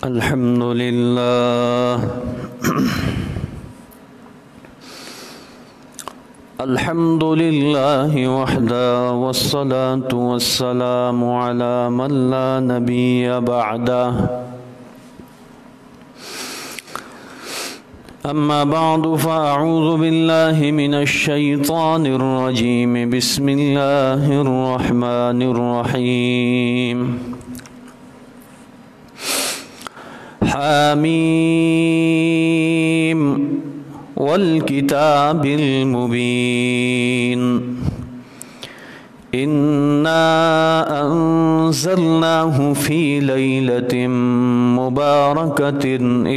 الحمد لله الحمد لله وحده والصلاة والسلام على من لا نبي بعده أما بعد فأعوذ بالله من الشيطان الرجيم بسم الله الرحمن الرحيم حاميم والكتاب المبين إنا أنزلناه في ليلة مباركة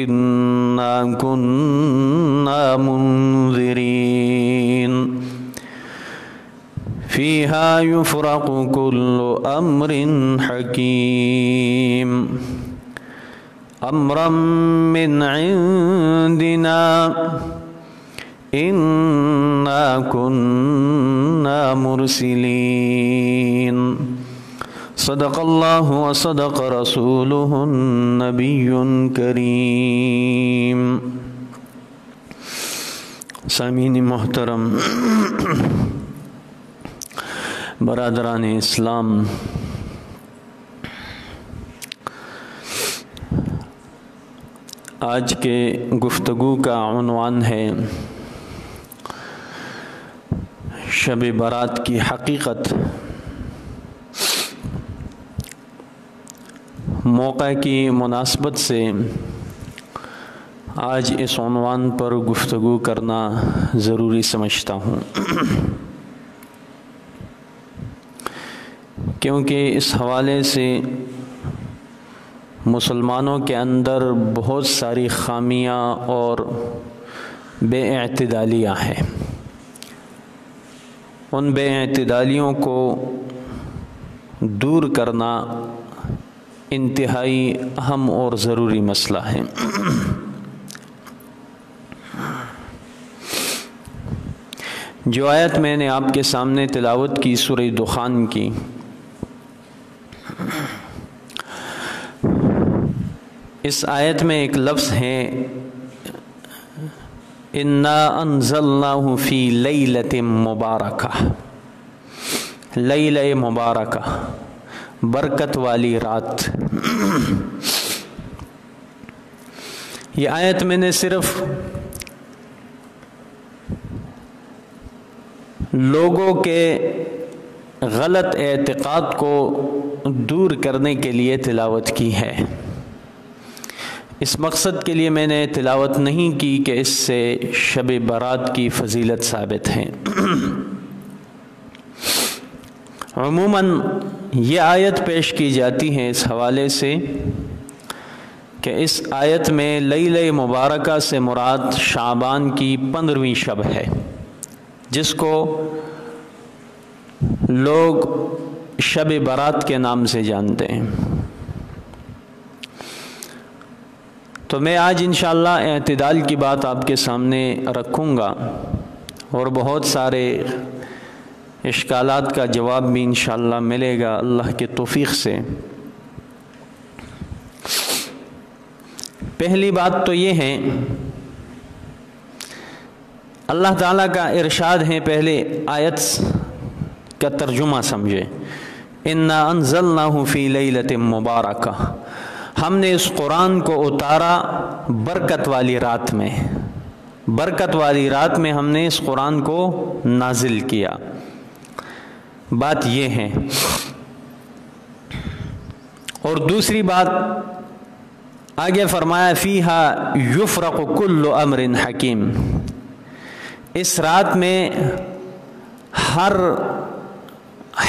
إنا كنا منذرين فيها يفرق كل أمر حكيم أمرا من عندنا إنا كنا مرسلين صدق الله وصدق رسوله النبي الكريم. سامعین محترم، برادران اسلام، آج کے گفتگو کا عنوان ہے شب برات کی حقیقت۔ موقع کی مناسبت سے آج اس عنوان پر گفتگو کرنا ضروری سمجھتا ہوں، کیونکہ اس حوالے سے مسلمانوں کے اندر بہت ساری خامیاں اور بے اعتدالیاں ہیں۔ ان بے اعتدالیوں کو دور کرنا انتہائی اہم اور ضروری مسئلہ ہے۔ جو آیت میں نے آپ کے سامنے تلاوت کی سورہ دخان کی، اس آیت میں ایک لفظ ہے اِنَّا أَنزَلْنَاهُ فِي لَيْلَةٍ مُبَارَكَةٍ، لیلہ مبارکہ، برکت والی رات۔ یہ آیت میں نے صرف لوگوں کے غلط اعتقاد کو دور کرنے کے لیے تلاوت کی ہے۔ اس مقصد کے لیے میں نے تلاوت نہیں کی کہ اس سے شب برات کی فضیلت ثابت ہے۔ عموماً یہ آیت پیش کی جاتی ہے اس حوالے سے کہ اس آیت میں لیلہ مبارکہ سے مراد شعبان کی 15ویں شب ہے، جس کو لوگ شب برات کے نام سے جانتے ہیں۔ تو میں آج انشاءاللہ اعتدال کی بات آپ کے سامنے رکھوں گا اور بہت سارے اشکالات کا جواب بھی انشاءاللہ ملے گا اللہ کے توفیق سے۔ پہلی بات تو یہ ہے، اللہ تعالیٰ کا ارشاد ہے، پہلے آیت کا ترجمہ سمجھے، اِنَّا أَنزَلْنَاهُ فِي لَيْلَةٍ مُبَارَكَةٍ، ہم نے اس قرآن کو اتارا برکت والی رات میں۔ برکت والی رات میں ہم نے اس قرآن کو نازل کیا۔ بات یہ ہے۔ اور دوسری بات آگے فرمایا فیہا یفرق کل امر حکیم، اس رات میں ہر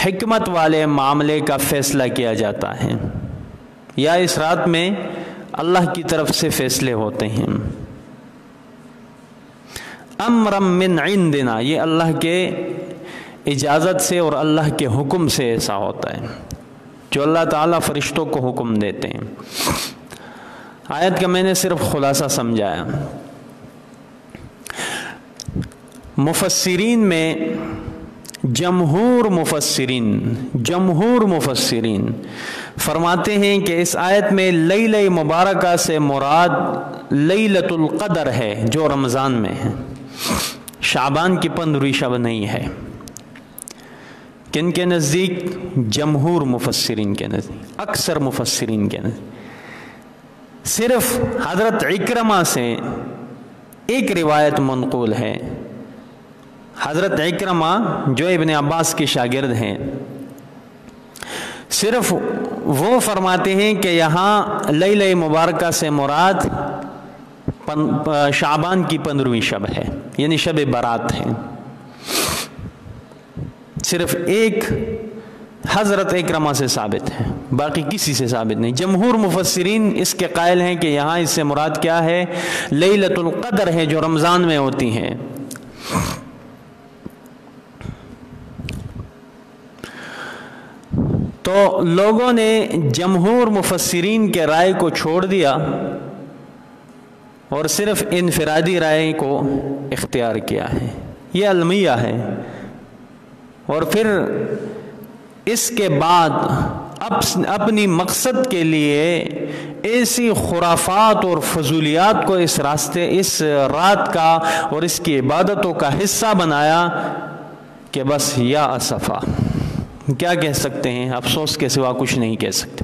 حکمت والے معاملے کا فیصلہ کیا جاتا ہے، یا اس رات میں اللہ کی طرف سے فیصلے ہوتے ہیں۔ امرا من عندنا، یہ اللہ کے اجازت سے اور اللہ کے حکم سے ایسا ہوتا ہے، جو اللہ تعالیٰ فرشتوں کو حکم دیتے ہیں۔ آیت کا میں نے صرف خلاصہ سمجھایا۔ مفسرین میں جمہور مفسرین فرماتے ہیں کہ اس آیت میں لیلہ مبارکہ سے مراد لیلۃ القدر ہے جو رمضان میں ہے، شعبان کی 15ویں شب نہیں ہے۔ کن کے نزدیک؟ جمہور مفسرین کے نزدیک، اکثر مفسرین کے نزدیک۔ صرف حضرت عکرمہ سے ایک روایت منقول ہے، حضرت عکرمہ جو ابن عباس کے شاگرد ہیں، صرف وہ فرماتے ہیں کہ یہاں لیلہ مبارکہ سے مراد شعبان کی 15ویں شب ہے، یعنی شب برات ہے۔ صرف ایک حضرت عکرمہ سے ثابت ہے، باقی کسی سے ثابت نہیں۔ جمہور مفسرین اس کے قائل ہیں کہ یہاں اس سے مراد کیا ہے؟ لیلۃ القدر ہے جو رمضان میں ہوتی ہیں۔ تو لوگوں نے جمہور مفسرین کے رائے کو چھوڑ دیا اور صرف انفرادی رائے کو اختیار کیا ہے، یہ المیہ ہے۔ اور پھر اس کے بعد اپنی مقصد کے لیے ایسی خرافات اور فضولیات کو اس رات کا اور اس کی عبادتوں کا حصہ بنایا کہ بس یا اسفا، کیا کہہ سکتے ہیں؟ افسوس کے سوا کچھ نہیں کہہ سکتے۔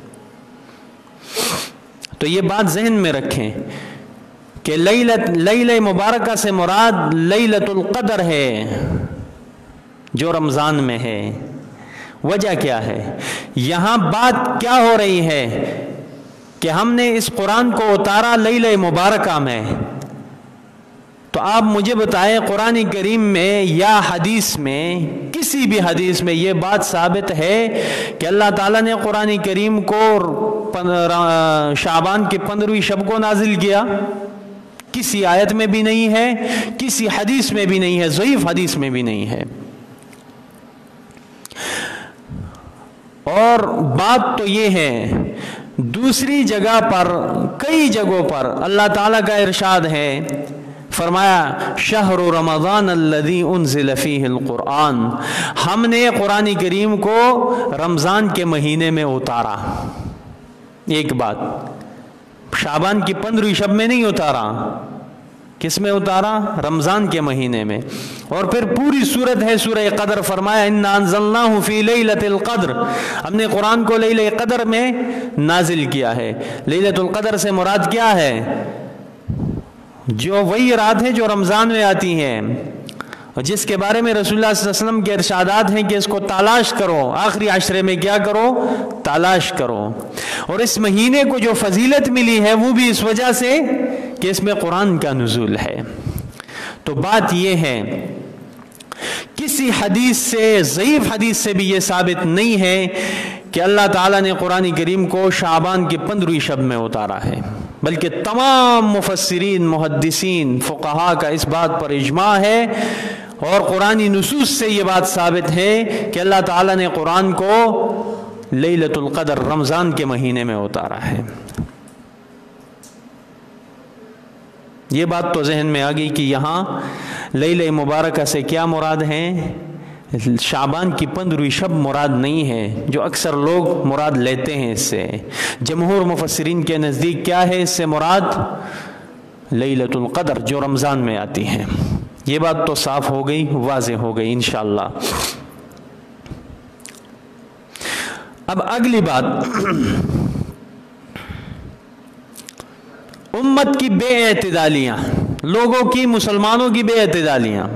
تو یہ بات ذہن میں رکھیں کہ لیلہ مبارکہ سے مراد لیلۃ القدر ہے جو رمضان میں ہے۔ وجہ کیا ہے؟ یہاں بات کیا ہو رہی ہے کہ ہم نے اس قرآن کو اتارا لیلہ مبارکہ میں، تو آپ مجھے بتائیں قرآن کریم میں یا حدیث میں، کسی بھی حدیث میں یہ بات ثابت ہے کہ اللہ تعالیٰ نے قرآن کریم کو شعبان کی 15ویں شب کو نازل کیا؟ کسی آیت میں بھی نہیں ہے، کسی حدیث میں بھی نہیں ہے، ضعیف حدیث میں بھی نہیں ہے۔ اور بات تو یہ ہے، دوسری جگہ پر، کئی جگہوں پر اللہ تعالیٰ کا ارشاد ہے، فرمایا شہر رمضان الذی انزل فیہ القرآن، ہم نے قرآن کریم کو رمضان کے مہینے میں اتارا۔ ایک بات، شعبان کی 15ویں شب میں نہیں اتارا، کس میں اتارا؟ رمضان کے مہینے میں۔ اور پھر پوری سورت ہے سورہ قدر، فرمایا انا انزلناہ فی لیلۃ القدر، ہم نے قرآن کو لیلہ قدر میں نازل کیا ہے۔ لیلۃ القدر سے مراد کیا ہے؟ جو وہی رات ہے جو رمضان میں آتی ہیں، اور جس کے بارے میں رسول اللہ صلی اللہ علیہ وسلم کے ارشادات ہیں کہ اس کو تلاش کرو، آخری عشرے میں کیا کرو؟ تلاش کرو۔ اور اس مہینے کو جو فضیلت ملی ہے وہ بھی اس وجہ سے کہ اس میں قرآن کا نزول ہے۔ تو بات یہ ہے، کسی حدیث سے، ضعیف حدیث سے بھی یہ ثابت نہیں ہے کہ اللہ تعالیٰ نے قرآن کریم کو شعبان کی 15ویں شب میں اتارا ہے، بلکہ تمام مفسرین، محدثین، فقہاء کا اس بات پر اجماع ہے، اور قرآنی نصوص سے یہ بات ثابت ہے کہ اللہ تعالیٰ نے قرآن کو لیلۃ القدر رمضان کے مہینے میں اتارا ہے۔ یہ بات تو ذہن میں آ گئی کہ یہاں لیلہ مبارکہ سے کیا مراد ہے؟ شعبان کی 15ویں شب مراد نہیں ہے، جو اکثر لوگ مراد لیتے ہیں اس سے۔ جمہور مفسرین کے نزدیک کیا ہے اس سے مراد؟ لیلۃ القدر جو رمضان میں آتی ہے۔ یہ بات تو صاف ہو گئی، واضح ہو گئی انشاءاللہ۔ اب اگلی بات، امت کی بے اعتدالیاں، لوگوں کی، مسلمانوں کی بے اعتدالیاں۔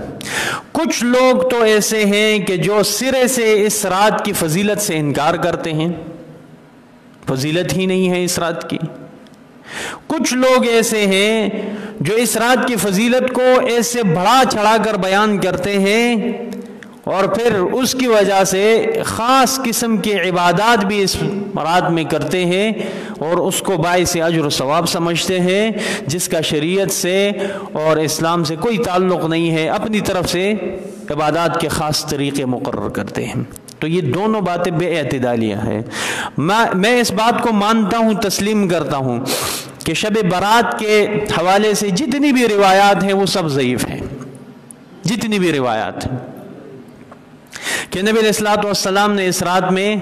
کچھ لوگ تو ایسے ہیں کہ جو سرے سے اس رات کی فضیلت سے انکار کرتے ہیں، فضیلت ہی نہیں ہے اس رات کی۔ کچھ لوگ ایسے ہیں جو اس رات کی فضیلت کو ایسے بڑھا چڑھا کر بیان کرتے ہیں، اور پھر اس کی وجہ سے خاص قسم کی عبادات بھی اس رات میں کرتے ہیں، اور اس کو باعث اجر و ثواب سمجھتے ہیں، جس کا شریعت سے اور اسلام سے کوئی تعلق نہیں ہے، اپنی طرف سے عبادات کے خاص طریقے مقرر کرتے ہیں۔ تو یہ دونوں باتیں بے اعتدالیہ ہیں۔ میں اس بات کو مانتا ہوں، تسلیم کرتا ہوں کہ شب برات کے حوالے سے جتنی بھی روایات ہیں وہ سب ضعیف ہیں، جتنی بھی روایات ہیں۔ کہ نبی علیہ الصلوۃ والسلام نے اس رات میں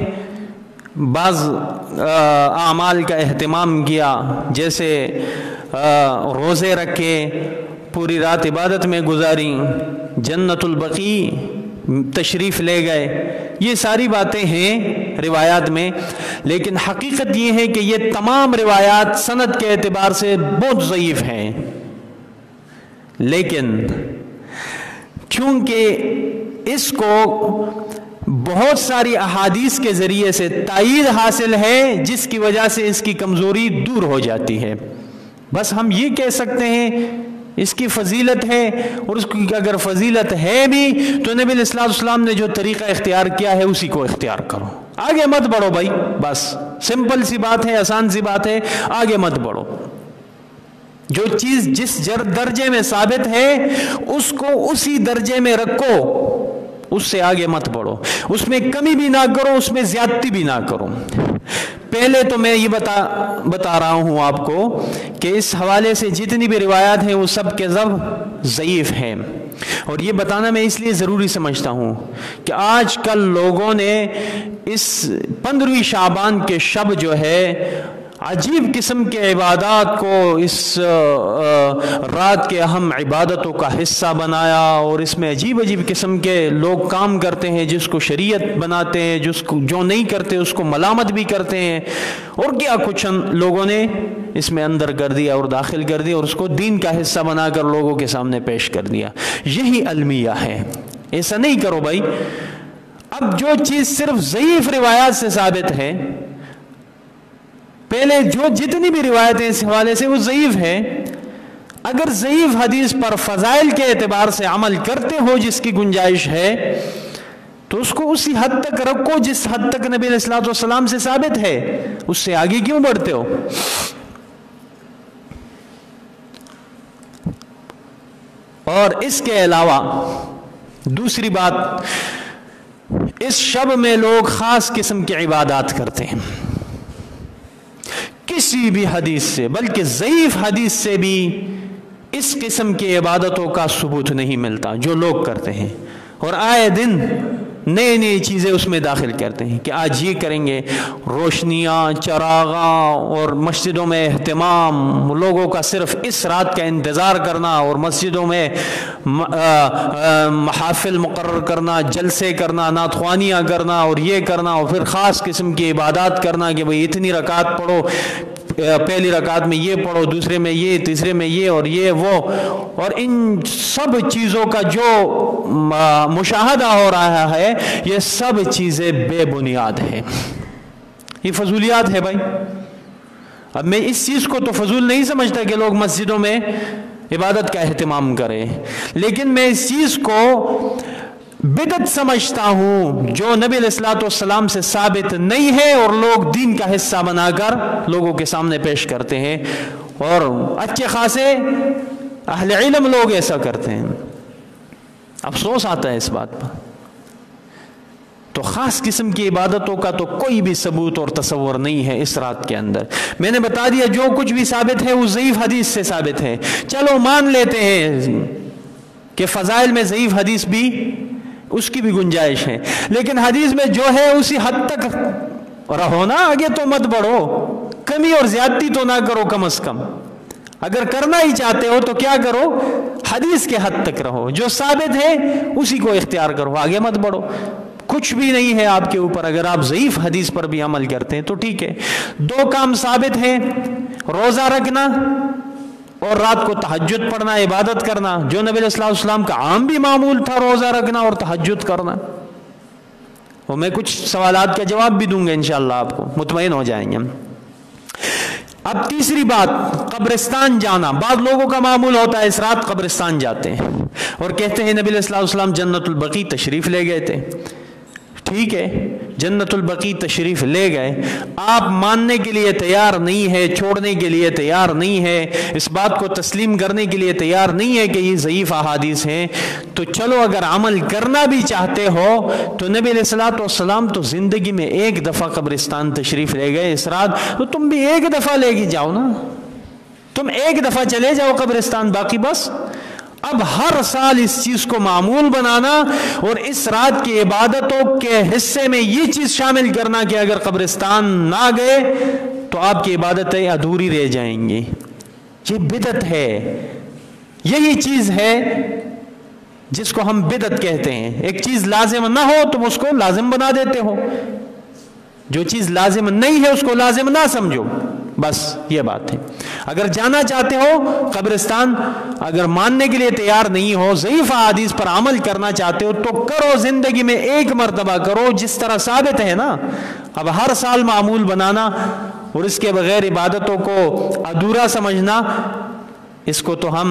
بعض اعمال کا اہتمام کیا، جیسے روزے رکھے، پوری رات عبادت میں گزاری، جنت البقیع تشریف لے گئے. یہ ساری باتیں ہیں روایات میں، لیکن حقیقت یہ ہے کہ یہ تمام روایات سند کے اعتبار سے بہت ضعیف ہیں. لیکن چونکہ اس کو بہت ساری احادیث کے ذریعے سے تائید حاصل ہے، جس کی وجہ سے اس کی کمزوری دور ہو جاتی ہے. بس ہم یہ کہہ سکتے ہیں اس کی فضیلت ہے، اور اس کی اگر فضیلت ہے بھی تو نبی علیہ الصلوۃ والسلام نے جو طریقہ اختیار کیا ہے اسی کو اختیار کرو، آگے مت بڑھو بھائی. بس سمپل سی بات ہے، آسان سی بات ہے، آگے مت بڑھو. جو چیز جس درجے میں ثابت ہے اس کو اسی درجے میں رکھو، اس سے آگے مت بڑھو، اس میں کمی بھی نہ کرو، اس میں زیادتی بھی نہ کرو. پہلے تو میں یہ بتا رہا ہوں آپ کو کہ اس حوالے سے جتنی بھی روایات ہیں وہ سب کے سب ضعیف ہیں. اور یہ بتانا میں اس لیے ضروری سمجھتا ہوں کہ آج کل لوگوں نے اس 15ویں شعبان کے شب جو ہے عجیب قسم کے عبادات کو اس رات کے اہم عبادتوں کا حصہ بنایا، اور اس میں عجیب عجیب قسم کے لوگ کام کرتے ہیں جس کو شریعت بناتے ہیں، جو نہیں کرتے اس کو ملامت بھی کرتے ہیں، اور کیا کچھ لوگوں نے اس میں اندر کر دیا اور داخل کر دیا، اور اس کو دین کا حصہ بنا کر لوگوں کے سامنے پیش کر دیا. یہی المیہ ہے. ایسا نہیں کرو بھائی. اب جو چیز صرف ضعیف روایات سے ثابت ہے، پہلے جو جتنی بھی روایتیں اس حوالے سے وہ ضعیف ہے، اگر ضعیف حدیث پر فضائل کے اعتبار سے عمل کرتے ہو جس کی گنجائش ہے تو اس کو اسی حد تک رکھو جس حد تک نبی علیہ الصلوۃ والسلام سے ثابت ہے. اس سے آگے کیوں بڑھتے ہو؟ اور اس کے علاوہ دوسری بات، اس شب میں لوگ خاص قسم کی عبادات کرتے ہیں. کسی بھی حدیث سے، بلکہ ضعیف حدیث سے بھی اس قسم کی عبادتوں کا ثبوت نہیں ملتا جو لوگ کرتے ہیں، اور آئے دن نئے نئی چیزیں اس میں داخل کرتے ہیں کہ آج یہ کریں گے، روشنیاں، چراغاں، اور مسجدوں میں اہتمام، لوگوں کا صرف اس رات کا انتظار کرنا، اور مسجدوں میں محافل مقرر کرنا، جلسے کرنا، نعت خوانیاں کرنا، اور یہ کرنا، اور پھر خاص قسم کی عبادات کرنا کہ بھئی اتنی رکعت پڑھو، پہلی رکعت میں یہ پڑھو، دوسرے میں یہ، تیسرے میں یہ، اور یہ وہ. اور ان سب چیزوں کا جو مشاہدہ ہو رہا ہے یہ سب چیزیں بے بنیاد ہیں، یہ فضولیات ہے بھائی. اب میں اس چیز کو تو فضول نہیں سمجھتا کہ لوگ مسجدوں میں عبادت کا اہتمام کریں، لیکن میں اس چیز کو بدعت سمجھتا ہوں جو نبی علیہ الصلوۃ والسلام سے ثابت نہیں ہے، اور لوگ دین کا حصہ بنا کر لوگوں کے سامنے پیش کرتے ہیں، اور اچھے خاصے اہل علم لوگ ایسا کرتے ہیں. افسوس آتا ہے اس بات پر. تو خاص قسم کی عبادتوں کا تو کوئی بھی ثبوت اور تصور نہیں ہے اس رات کے اندر. میں نے بتا دیا جو کچھ بھی ثابت ہے وہ ضعیف حدیث سے ثابت ہے. چلو مان لیتے ہیں کہ فضائل میں ضعیف حدیث بھی اس کی بھی گنجائش ہے، لیکن حدیث میں جو ہے اسی حد تک رہو نا، آگے تو مت بڑھو، کمی اور زیادتی تو نہ کرو. کم از کم اگر کرنا ہی چاہتے ہو تو کیا کرو، حدیث کے حد تک رہو، جو ثابت ہے اسی کو اختیار کرو، آگے مت بڑھو. کچھ بھی نہیں ہے آپ کے اوپر. اگر آپ ضعیف حدیث پر بھی عمل کرتے ہیں تو ٹھیک ہے. دو کام ثابت ہیں، روزہ رکھنا اور رات کو تہجد پڑھنا، عبادت کرنا، جو نبی علیہ السلام کا عام بھی معمول تھا، روزہ رکھنا اور تہجد کرنا. اور میں کچھ سوالات کا جواب بھی دوں گا انشاءاللہ، آپ کو مطمئن ہو جائیں گے. اب تیسری بات، قبرستان جانا. بعض لوگوں کا معمول ہوتا ہے اس رات قبرستان جاتے ہیں اور کہتے ہیں نبی علیہ السلام جنت البقیع تشریف لے گئے تھے. ٹھیک ہے، جنت البقیع تشریف لے گئے، آپ ماننے کے لیے تیار نہیں ہے، چھوڑنے کے لیے تیار نہیں ہے، اس بات کو تسلیم کرنے کے لیے تیار نہیں ہے کہ یہ ضعیف احادیث ہیں. تو چلو اگر عمل کرنا بھی چاہتے ہو تو نبی علیہ الصلوۃ والسلام تو زندگی میں ایک دفعہ قبرستان تشریف لے گئے اس رات، تو تم بھی ایک دفعہ لے کے جاؤ نا. تم ایک دفعہ چلے جاؤ قبرستان، باقی بس اب ہر سال اس چیز کو معمول بنانا اور اس رات کی عبادتوں کے حصے میں یہ چیز شامل کرنا کہ اگر قبرستان نہ گئے تو آپ کی عبادتیں ادھوری رہ جائیں گی، یہ بدعت ہے۔ یہی چیز ہے جس کو ہم بدعت کہتے ہیں۔ ایک چیز لازم نہ ہو تم اس کو لازم بنا دیتے ہو، جو چیز لازم نہیں ہے اس کو لازم نہ سمجھو، بس یہ بات ہے۔ اگر جانا چاہتے ہو قبرستان، اگر ماننے کے لیے تیار نہیں ہو، ضعیف احادیث پر عمل کرنا چاہتے ہو تو کرو، زندگی میں ایک مرتبہ کرو جس طرح ثابت ہے نا۔ اب ہر سال معمول بنانا اور اس کے بغیر عبادتوں کو ادھورا سمجھنا، اس کو تو ہم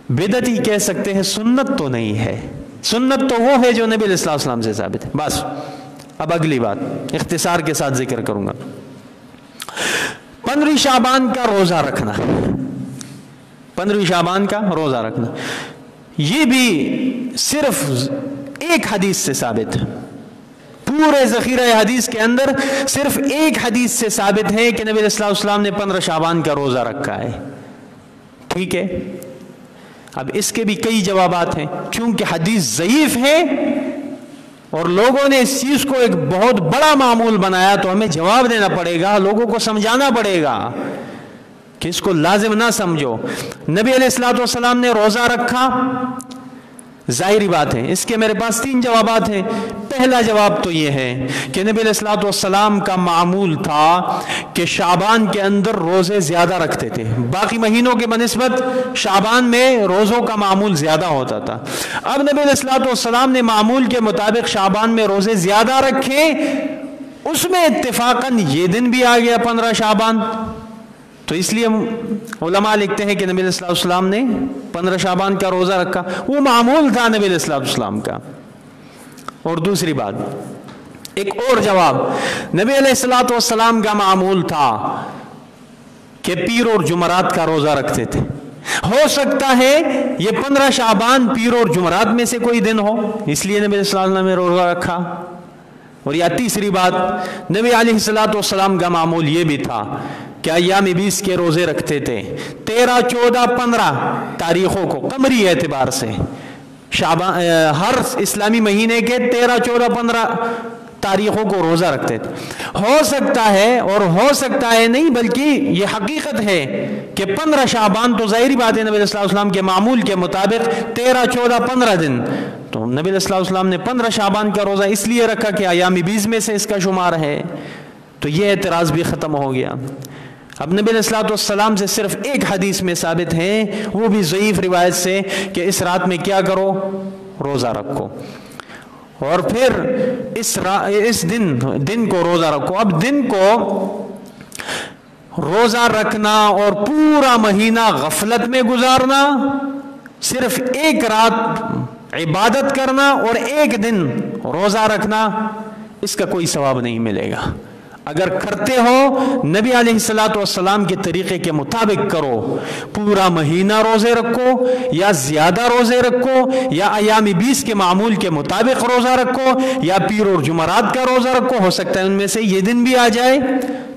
بدعت ہی کہہ سکتے ہیں، سنت تو نہیں ہے۔ سنت تو وہ ہے جو نبی علیہ الصلوۃ والسلام سے ثابت ہے۔ بس اب اگلی بات اختصار کے ساتھ ذکر کروں گا۔ 15 شعبان کا روزہ رکھنا، 15 شعبان کا روزہ رکھنا، یہ بھی صرف ایک حدیث سے ثابت ہے۔ پورے ذخیرہ حدیث کے اندر صرف ایک حدیث سے ثابت ہے کہ نبی علیہ الصلوۃ والسلام نے 15 شعبان کا روزہ رکھا ہے۔ ٹھیک ہے، اب اس کے بھی کئی جوابات ہیں، کیونکہ حدیث ضعیف ہے اور لوگوں نے اس چیز کو ایک بہت بڑا معمول بنایا، تو ہمیں جواب دینا پڑے گا، لوگوں کو سمجھانا پڑے گا کہ اس کو لازم نہ سمجھو۔ نبی علیہ الصلوۃ والسلام نے روزہ رکھا، ظاہری بات ہے، اس کے میرے پاس 3 جوابات ہیں۔ پہلا جواب تو یہ ہے کہ نبی علیہ الصلوۃ والسلام کا معمول تھا کہ شعبان کے اندر روزے زیادہ رکھتے تھے، باقی مہینوں کے بنسبت شعبان میں روزوں کا معمول زیادہ ہوتا تھا۔ اب نبی علیہ الصلوۃ والسلام نے معمول کے مطابق شعبان میں روزے زیادہ رکھے، اس میں اتفاقاً یہ دن بھی آ گیا 15 شعبان، تو اس لیے علماء لکھتے ہیں کہ نبی علیہ الصلوۃ والسلام نے 15 شعبان کا روزہ رکھا، وہ معمول تھا نبی علیہ الصلوۃ والسلام کا۔ اور دوسری بات، ایک اور جواب، نبی علیہ الصلوۃ والسلام کا معمول تھا کہ پیر اور جمعرات کا روزہ رکھتے تھے۔ ہو سکتا ہے یہ 15 شعبان پیر اور جمعرات میں سے کوئی دن ہو، اس لیے نبی علیہ الصلوۃ والسلام نے روزہ رکھا۔ اور یا تیسری بات، نبی علیہ الصلوۃ والسلام کا معمول یہ بھی تھا کہ ایام 20 کے روزے رکھتے تھے، 13، 14، 15 تاریخوں کو قمری اعتبار سے، شعبان ہر اسلامی مہینے کے 13، 14، 15 تاریخوں کو روزہ رکھتے تھے۔ ہو سکتا ہے، اور ہو سکتا ہے نہیں بلکہ یہ حقیقت ہے کہ 15 شعبان تو ظاہری بات ہے نبی علیہ الصلوۃ والسلام کے معمول کے مطابق 13، 14، 15 دن، تو نبی علیہ الصلوۃ والسلام نے 15 شعبان کا روزہ اس لیے رکھا کہ ایام 20 میں سے اس کا شمار ہے، تو یہ اعتراض بھی ختم ہو گیا۔ اب نبی علیہ الصلوۃ والسلام سے صرف ایک حدیث میں ثابت ہے، وہ بھی ضعیف روایت سے، کہ اس رات میں کیا کرو، روزہ رکھو، اور پھر اس دن کو روزہ رکھو۔ اب دن کو روزہ رکھنا اور پورا مہینہ غفلت میں گزارنا، صرف ایک رات عبادت کرنا اور ایک دن روزہ رکھنا، اس کا کوئی ثواب نہیں ملے گا۔ اگر کرتے ہو نبی علیہ الصلوۃ والسلام کے طریقے کے مطابق کرو، پورا مہینہ روزے رکھو یا زیادہ روزے رکھو یا ایام 20 کے معمول کے مطابق روزہ رکھو یا پیر اور جمعرات کا روزہ رکھو، ہو سکتا ہے ان میں سے یہ دن بھی آ جائے،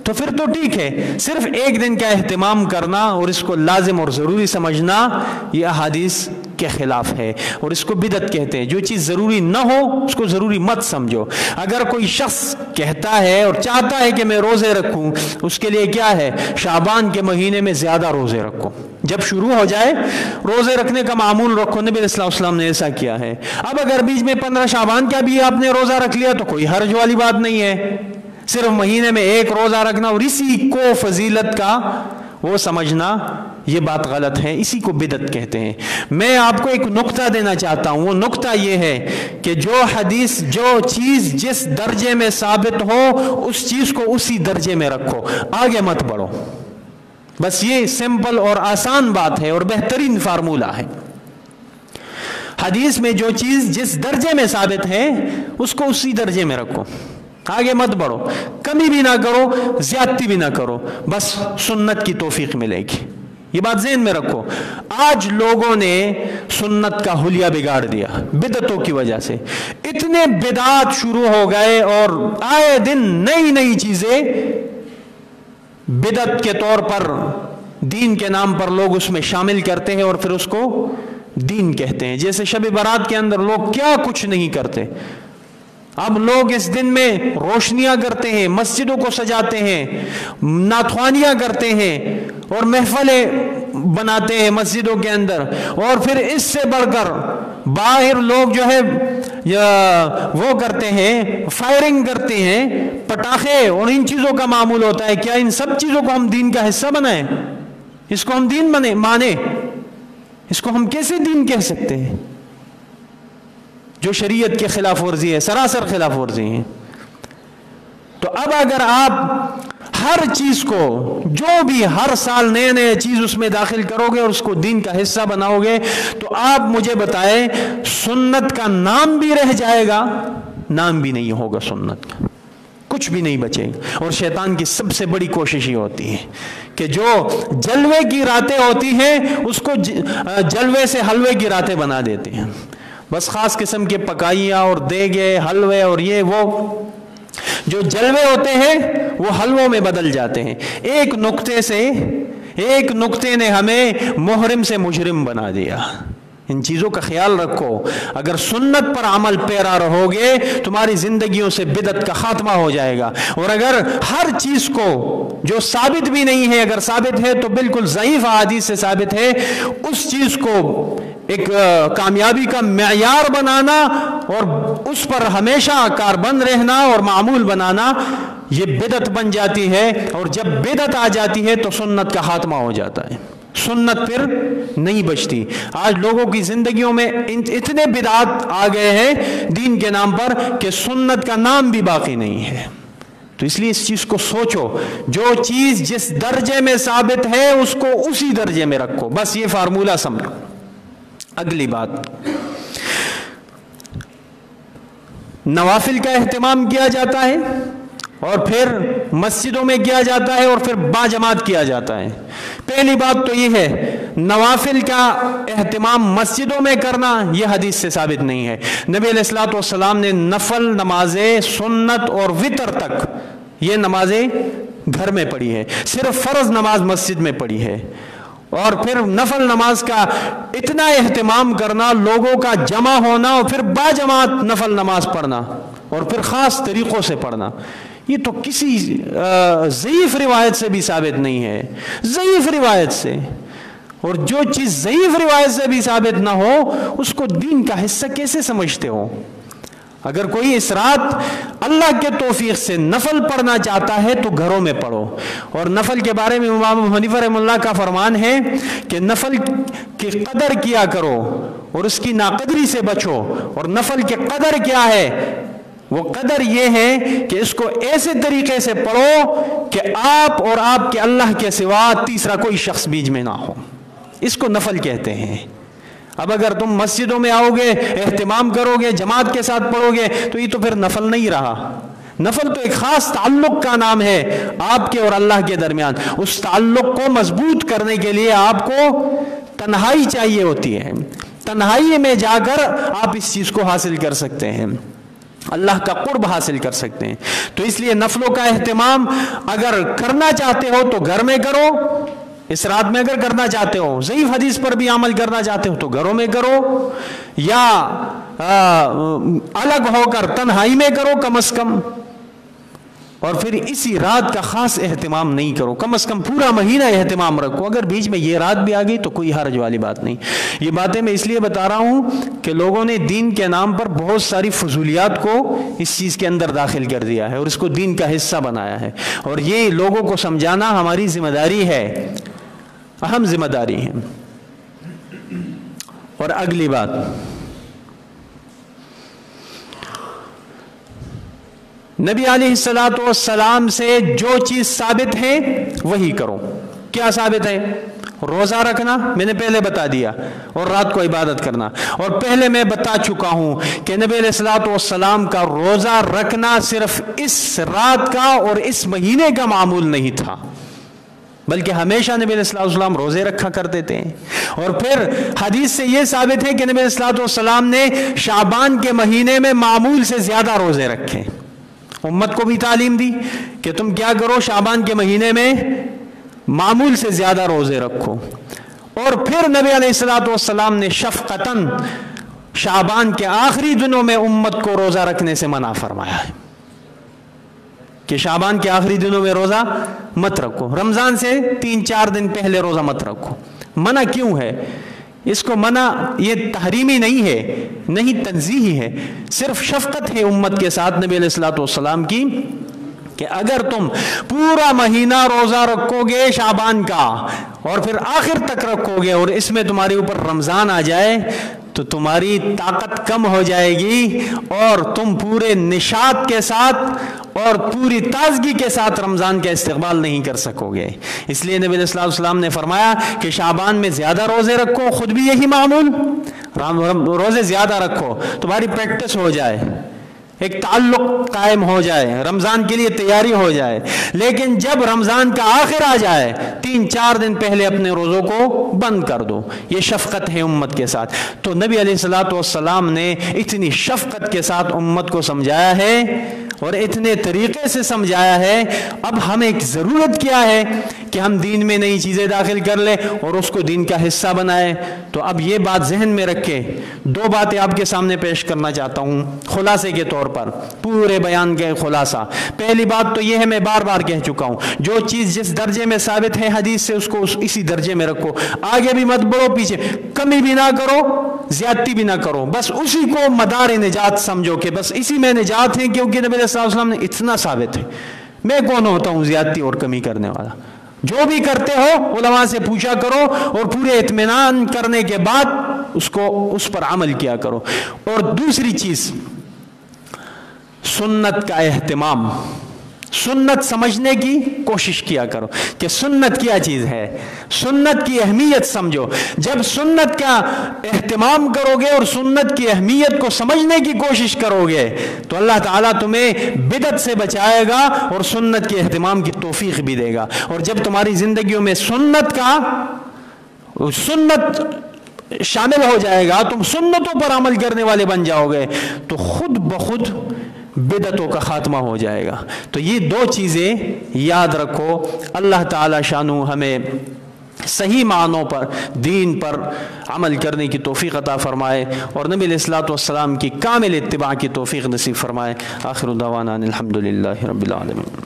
تو پھر تو ٹھیک ہے۔ صرف ایک دن کا اہتمام کرنا اور اس کو لازم اور ضروری سمجھنا، یہ احادیث کے خلاف ہے اور اس کو بدعت کہتے ہیں۔ جو چیز ضروری نہ ہو اس کو ضروری مت سمجھو۔ اگر کوئی شخص کہتا ہے اور چاہتا ہے کہ میں روزے رکھوں، اس کے لیے کیا ہے، شعبان کے مہینے میں زیادہ روزے رکھو، جب شروع ہو جائے روزے رکھنے کا معمول رکھو، نبی علیہ الصلوۃ والسلام نے ایسا کیا ہے۔ اب اگر بیچ میں 15 شعبان کا بھی آپ نے روزہ رکھ لیا تو کوئی حرج والی بات نہیں ہے، صرف مہینے میں ایک روزہ رکھنا اور اسی کو فضیلت کا وہ سمجھنا، یہ بات غلط ہے، اسی کو بدعت کہتے ہیں۔ میں آپ کو ایک نقطہ دینا چاہتا ہوں، وہ نقطہ یہ ہے کہ جو حدیث، جو چیز جس درجے میں ثابت ہو اس چیز کو اسی درجے میں رکھو، آگے مت بڑھو، بس یہ سمپل اور آسان بات ہے اور بہترین فارمولہ ہے۔ حدیث میں جو چیز جس درجے میں ثابت ہے اس کو اسی درجے میں رکھو، آگے مت بڑھو، کمی بھی نہ کرو، زیادتی بھی نہ کرو، بس سنت کی توفیق ملے گی، یہ بات ذہن میں رکھو۔ آج لوگوں نے سنت کا حلیہ بگاڑ دیا بدعتوں کی وجہ سے، اتنے بدعات شروع ہو گئے اور آئے دن نئی نئی چیزیں بدعت کے طور پر دین کے نام پر لوگ اس میں شامل کرتے ہیں اور پھر اس کو دین کہتے ہیں. جیسے شب برات کے اندر لوگ کیا کچھ نہیں کرتے، اب لوگ اس دن میں روشنیاں کرتے ہیں، مسجدوں کو سجاتے ہیں، ناتخوانیاں کرتے ہیں اور محفلیں بناتے ہیں مسجدوں کے اندر، اور پھر اس سے بڑھ کر باہر لوگ جو ہے وہ کرتے ہیں، فائرنگ کرتے ہیں، پٹاخے اور ان چیزوں کا معمول ہوتا ہے. کیا ان سب چیزوں کو ہم دین کا حصہ بنائیں؟ اس کو ہم دین مانیں؟ اس کو ہم کیسے دین کہہ سکتے ہیں؟ جو شریعت کے خلاف ورزی ہے، سراسر خلاف ورزی ہے. تو اب اگر آپ ہر چیز کو، جو بھی ہر سال نئے نئے چیز اس میں داخل کرو گے اور اس کو دین کا حصہ بناؤ گے، تو آپ مجھے بتائیں سنت کا نام بھی رہ جائے گا؟ نام بھی نہیں ہوگا سنت کا، کچھ بھی نہیں بچے گا. اور شیطان کی سب سے بڑی کوشش یہ ہوتی ہے کہ جو جلوے کی راتیں ہوتی ہیں اس کو جلوے سے حلوے کی راتیں بنا دیتے ہیں. بس خاص قسم کے پکائیاں اور دیگے، حلوے اور یہ وہ جو جلوے ہوتے ہیں وہ حلووں میں بدل جاتے ہیں. ایک نقطے نے ہمیں محرم سے مجرم بنا دیا. ان چیزوں کا خیال رکھو. اگر سنت پر عمل پیرا رہو گے تمہاری زندگیوں سے بدعت کا خاتمہ ہو جائے گا. اور اگر ہر چیز کو جو ثابت بھی نہیں ہے، اگر ثابت ہے تو بالکل ضعیف احادیث سے ثابت ہے، اس چیز کو ایک کامیابی کا معیار بنانا اور اس پر ہمیشہ کاربند رہنا اور معمول بنانا، یہ بدعت بن جاتی ہے. اور جب بدعت آ جاتی ہے تو سنت کا خاتمہ ہو جاتا ہے، سنت پھر نہیں بچتی. آج لوگوں کی زندگیوں میں اتنے بدعات آ گئے ہیں دین کے نام پر کہ سنت کا نام بھی باقی نہیں ہے. تو اس لیے اس چیز کو سوچو، جو چیز جس درجے میں ثابت ہے اس کو اسی درجے میں رکھو. بس یہ فارمولہ سمجھو. اگلی بات، نوافل کا اہتمام کیا جاتا ہے اور پھر مسجدوں میں کیا جاتا ہے اور پھر باجماعت کیا جاتا ہے. پہلی بات تو یہ ہے نوافل کا اہتمام مسجدوں میں کرنا یہ حدیث سے ثابت نہیں ہے. نبی علیہ الصلوۃ والسلام نے نفل نمازیں، سنت اور وتر تک یہ نمازیں گھر میں پڑھی ہے، صرف فرض نماز مسجد میں پڑھی ہے. اور پھر نفل نماز کا اتنا اہتمام کرنا، لوگوں کا جمع ہونا اور پھر باجماعت نفل نماز پڑھنا اور پھر خاص طریقوں سے پڑھنا، یہ تو کسی ضعیف روایت سے بھی ثابت نہیں ہے. ضعیف روایت سے. اور جو چیز ضعیف روایت سے بھی ثابت نہ ہو اس کو دین کا حصہ کیسے سمجھتے ہو؟ اگر کوئی اس رات اللہ کے توفیق سے نفل پڑھنا چاہتا ہے تو گھروں میں پڑھو. اور نفل کے بارے میں امام ابو حنیفہ رحمہ اللہ کا فرمان ہے کہ نفل کی قدر کیا کرو اور اس کی ناقدری سے بچو. اور نفل کی قدر کیا ہے؟ وہ قدر یہ ہے کہ اس کو ایسے طریقے سے پڑھو کہ آپ اور آپ کے اللہ کے سوا تیسرا کوئی شخص بیچ میں نہ ہو. اس کو نفل کہتے ہیں. اب اگر تم مسجدوں میں آؤ گے، اہتمام کرو گے، جماعت کے ساتھ پڑھو گے تو یہ تو پھر نفل نہیں رہا. نفل تو ایک خاص تعلق کا نام ہے آپ کے اور اللہ کے درمیان. اس تعلق کو مضبوط کرنے کے لیے آپ کو تنہائی چاہیے ہوتی ہے. تنہائی میں جا کر آپ اس چیز کو حاصل کر سکتے ہیں، اللہ کا قرب حاصل کر سکتے ہیں. تو اس لیے نفلوں کا اہتمام اگر کرنا چاہتے ہو تو گھر میں کرو. اس رات میں اگر کرنا چاہتے ہو، ضعیف حدیث پر بھی عمل کرنا چاہتے ہو تو گھروں میں کرو، یا الگ ہو کر تنہائی میں کرو کم از کم. اور پھر اسی رات کا خاص اہتمام نہیں کرو، کم از کم پورا مہینہ اہتمام رکھو. اگر بیچ میں یہ رات بھی آ گئی تو کوئی حرج والی بات نہیں. یہ باتیں میں اس لیے بتا رہا ہوں کہ لوگوں نے دین کے نام پر بہت ساری فضولیات کو اس چیز کے اندر داخل کر دیا ہے اور اس کو دین کا حصہ بنایا ہے. اور یہ لوگوں کو سمجھانا ہماری ذمہ داری ہے، اہم ذمہ داری ہے. اور اگلی بات، نبی علیہ الصلوۃ والسلام سے جو چیز ثابت ہے وہی کرو. کیا ثابت ہے؟ روزہ رکھنا، میں نے پہلے بتا دیا، اور رات کو عبادت کرنا. اور پہلے میں بتا چکا ہوں کہ نبی علیہ الصلوۃ والسلام کا روزہ رکھنا صرف اس رات کا اور اس مہینے کا معمول نہیں تھا، بلکہ ہمیشہ نبی علیہ الصلوۃ والسلام روزے رکھا کرتے تھے. اور پھر حدیث سے یہ ثابت ہے کہ نبی علیہ الصلوۃ والسلام نے شعبان کے مہینے میں معمول سے زیادہ روزے رکھے. امت کو بھی تعلیم دی کہ تم کیا کرو، شعبان کے مہینے میں معمول سے زیادہ روزے رکھو. اور پھر نبی علیہ الصلوۃ والسلام نے شفقتاً شعبان کے آخری دنوں میں امت کو روزہ رکھنے سے منع فرمایا ہے کہ شعبان کے آخری دنوں میں روزہ مت رکھو، رمضان سے 3-4 دن پہلے روزہ مت رکھو۔ منع کیوں ہے؟ اس کو منع یہ تحریمی نہیں ہے، نہیں تنزیہی ہے، صرف شفقت ہے امت کے ساتھ نبی علیہ الصلوۃ والسلام کی کہ اگر تم پورا مہینہ روزہ رکھو گے شعبان کا اور پھر آخر تک رکھو گے اور اس میں تمہارے اوپر رمضان آ جائے تو تمہاری طاقت کم ہو جائے گی اور تم پورے نشاط کے ساتھ اور پوری تازگی کے ساتھ رمضان کا استقبال نہیں کر سکو گے۔ اس لیے نبی علیہ الصلوۃ والسلام نے فرمایا کہ شعبان میں زیادہ روزے رکھو، خود بھی یہی معمول، روزے زیادہ رکھو، تمہاری پریکٹس ہو جائے، ایک تعلق قائم ہو جائے، رمضان کے لیے تیاری ہو جائے۔ لیکن جب رمضان کا آخر آ جائے 3-4 دن پہلے اپنے روزوں کو بند کر دو، یہ شفقت ہے امت کے ساتھ۔ تو نبی علیہ الصلوۃ والسلام نے اتنی شفقت کے ساتھ امت کو سمجھایا ہے اور اتنے طریقے سے سمجھایا ہے۔ اب ہمیں ضرورت کیا ہے کہ ہم دین میں نئی چیزیں داخل کر لیں اور اس کو دین کا حصہ بنائیں؟ تو اب یہ بات ذہن میں رکھے 2 باتیں آپ کے سامنے پیش کرنا چاہتا ہوں خلاصے کے طور پر، پورے بیان کے خلاصہ۔ پہلی بات تو یہ ہے، میں بار بار کہہ چکا ہوں، جو چیز جس درجے میں ثابت ہے حدیث سے اس کو اسی درجے میں رکھو، آگے بھی مت بڑھو پیچھے، کمی بھی نہ کرو زیادتی بھی نہ کرو، بس اسی کو مدار نجات سمجھو کہ بس اسی میں نجات ہے، کیونکہ نبی صلی اللہ علیہ وسلم نے اتنا ثابت ہے۔ میں کون ہوتا ہوں زیادتی اور کمی کرنے والا؟ جو بھی کرتے ہو علماء سے پوچھا کرو اور پورے اطمینان کرنے کے بعد اس پر عمل کیا کرو۔ اور دوسری چیز، سنت کا اہتمام، سنت سمجھنے کی کوشش کیا کرو کہ سنت کیا چیز ہے، سنت کی اہمیت سمجھو۔ جب سنت کا اہتمام کرو گے اور سنت کی اہمیت کو سمجھنے کی کوشش کرو گے تو اللہ تعالیٰ تمہیں بدعت سے بچائے گا اور سنت کے اہتمام کی توفیق بھی دے گا۔ اور جب تمہاری زندگیوں میں سنت شامل ہو جائے گا، تم سنتوں پر عمل کرنے والے بن جاؤ گے، تو خود بخود بدعتوں کا خاتمہ ہو جائے گا۔ تو یہ 2 چیزیں یاد رکھو۔ اللہ تعالی شانو ہمیں صحیح معنوں پر دین پر عمل کرنے کی توفیق عطا فرمائے اور نبی علیہ الصلوۃ والسلام کی کامل اتباع کی توفیق نصیب فرمائے۔ آخر دعوانا الحمدللہ رب العالمین۔